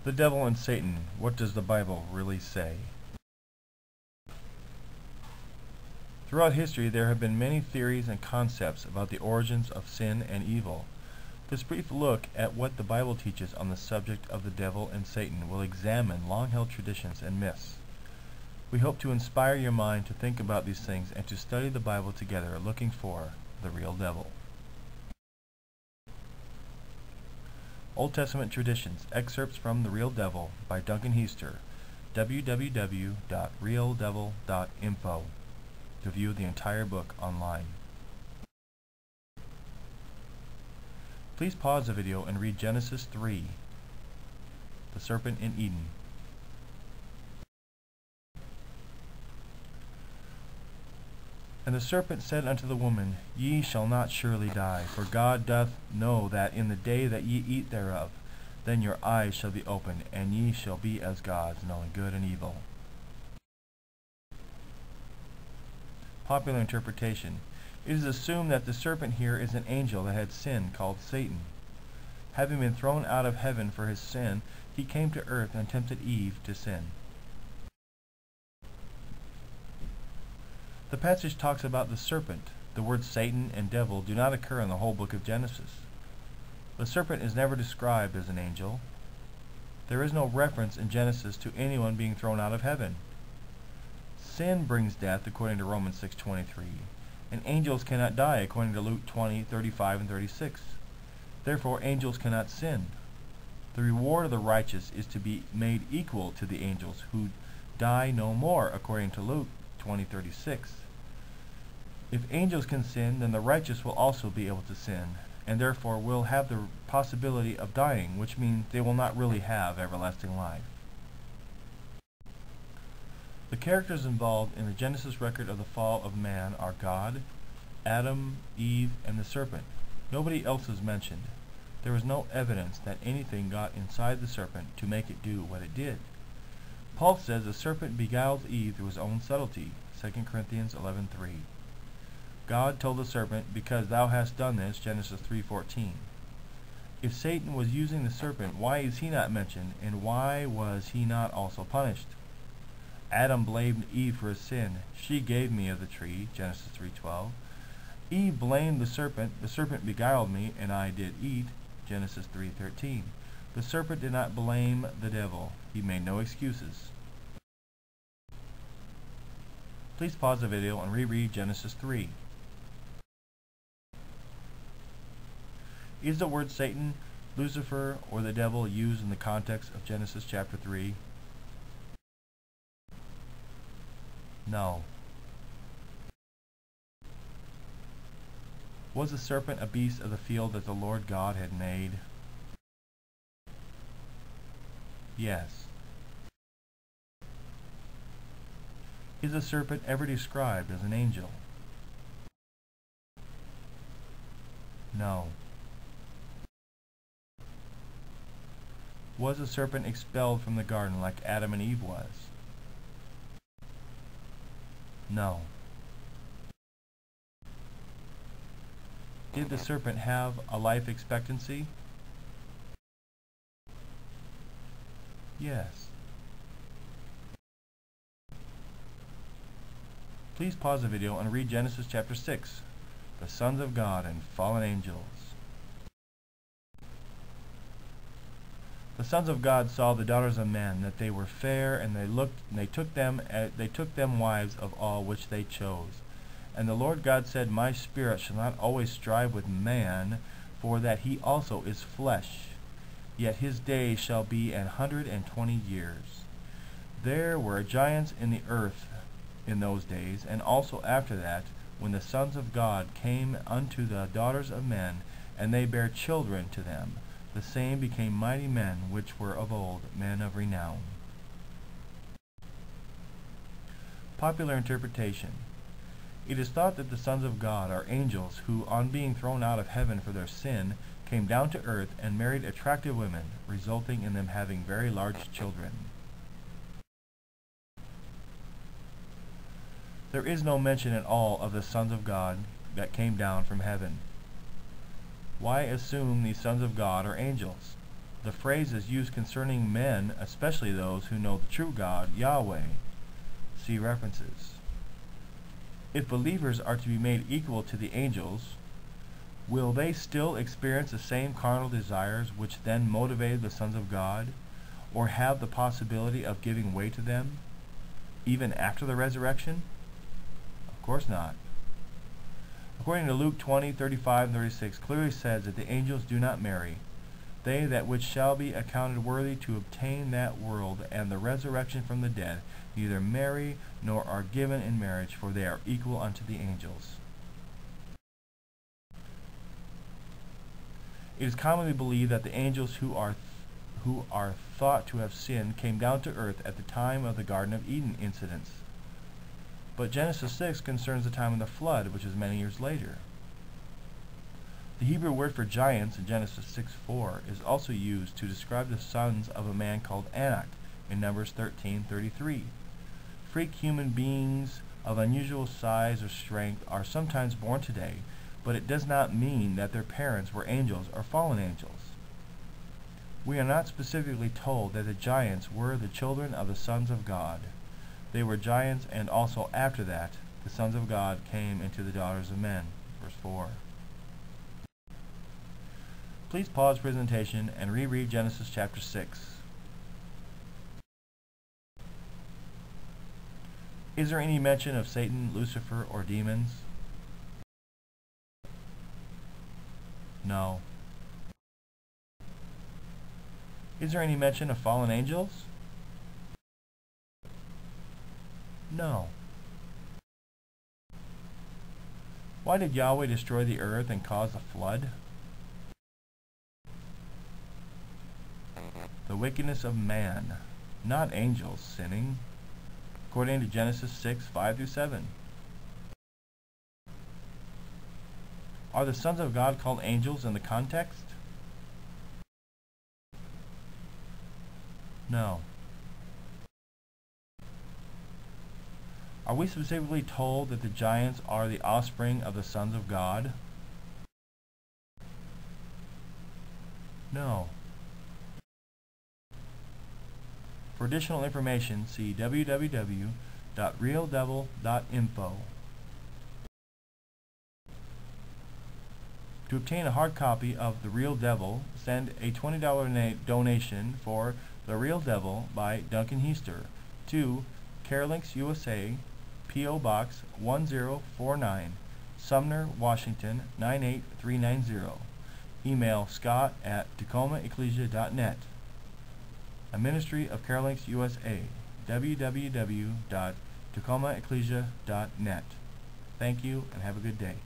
The devil and Satan. What does the Bible really say? Throughout history, there have been many theories and concepts about the origins of sin and evil. This brief look at what the Bible teaches on the subject of the devil and Satan will examine long-held traditions and myths. We hope to inspire your mind to think about these things and to study the Bible together, looking for the real devil. Old Testament Traditions, excerpts from The Real Devil by Duncan Heister, www.realdevil.info, to view the entire book online. Please pause the video and read Genesis 3, the serpent in Eden. And the serpent said unto the woman, Ye shall not surely die, for God doth know that in the day that ye eat thereof, then your eyes shall be opened, and ye shall be as gods, knowing good and evil. Popular interpretation. It is assumed that the serpent here is an angel that had sinned, called Satan. Having been thrown out of heaven for his sin, he came to earth and tempted Eve to sin. The passage talks about the serpent. The words Satan and devil do not occur in the whole book of Genesis. The serpent is never described as an angel. There is no reference in Genesis to anyone being thrown out of heaven. Sin brings death, according to Romans 6:23, and angels cannot die, according to Luke 20:35 and 36. Therefore, angels cannot sin. The reward of the righteous is to be made equal to the angels who die no more, according to Luke 20:36. If angels can sin, then the righteous will also be able to sin, and therefore will have the possibility of dying, which means they will not really have everlasting life. The characters involved in the Genesis record of the fall of man are God, Adam, Eve, and the serpent. Nobody else is mentioned. There is no evidence that anything got inside the serpent to make it do what it did. Paul says the serpent beguiled Eve through his own subtlety, 2 Corinthians 11:3. God told the serpent, Because thou hast done this, Genesis 3:14. If Satan was using the serpent, why is he not mentioned, and why was he not also punished? Adam blamed Eve for his sin. She gave me of the tree, Genesis 3:12. Eve blamed the serpent beguiled me, and I did eat, Genesis 3:13. The serpent did not blame the devil. He made no excuses. Please pause the video and reread Genesis 3. Is the word Satan, Lucifer, or the devil used in the context of Genesis chapter 3? No. Was the serpent a beast of the field that the Lord God had made? Yes. Is the serpent ever described as an angel? No. Was the serpent expelled from the garden like Adam and Eve was? No. Did the serpent have a life expectancy? Yes. Please pause the video and read Genesis chapter 6, the sons of God and fallen angels. The sons of God saw the daughters of men, that they were fair, and they took them wives of all which they chose. And the Lord God said, My spirit shall not always strive with man, for that he also is flesh. Yet his days shall be 120 years. There were giants in the earth in those days, and also after that, when the sons of God came unto the daughters of men, and they bare children to them. The same became mighty men which were of old, men of renown. Popular interpretation. It is thought that the sons of God are angels who, on being thrown out of heaven for their sin, came down to earth and married attractive women, resulting in them having very large children. There is no mention at all of the sons of God that came down from heaven. Why assume these sons of God are angels? The phrase is used concerning men, especially those who know the true God, Yahweh. See references. If believers are to be made equal to the angels, will they still experience the same carnal desires which then motivated the sons of God, or have the possibility of giving way to them, even after the resurrection? Of course not. According to Luke 20:35 and 36, clearly says that the angels do not marry. They that which shall be accounted worthy to obtain that world and the resurrection from the dead neither marry nor are given in marriage, for they are equal unto the angels. It is commonly believed that the angels who are thought to have sinned came down to earth at the time of the Garden of Eden incidents. But Genesis 6 concerns the time of the flood, which is many years later. The Hebrew word for giants in Genesis 6:4 is also used to describe the sons of a man called Anak in Numbers 13:33. Freak human beings of unusual size or strength are sometimes born today, but it does not mean that their parents were angels or fallen angels. We are not specifically told that the giants were the children of the sons of God. They were giants, and also after that, the sons of God came into the daughters of men. Verse 4. Please pause presentation and reread Genesis chapter 6. Is there any mention of Satan, Lucifer, or demons? No. Is there any mention of fallen angels? No. Why did Yahweh destroy the earth and cause a flood? The wickedness of man, not angels sinning, according to Genesis 6:5-7. Are the sons of God called angels in the context? No. Are we specifically told that the giants are the offspring of the sons of God? No. For additional information, see www.realdevil.info. To obtain a hard copy of The Real Devil, send a $20 donation for The Real Devil by Duncan Heister to CareLinks USA, P.O. Box 1049, Sumner, Washington 98390. Email scott@tacomaecclesia.net. A ministry of CareLinks USA, www.tacomaecclesia.net. Thank you and have a good day.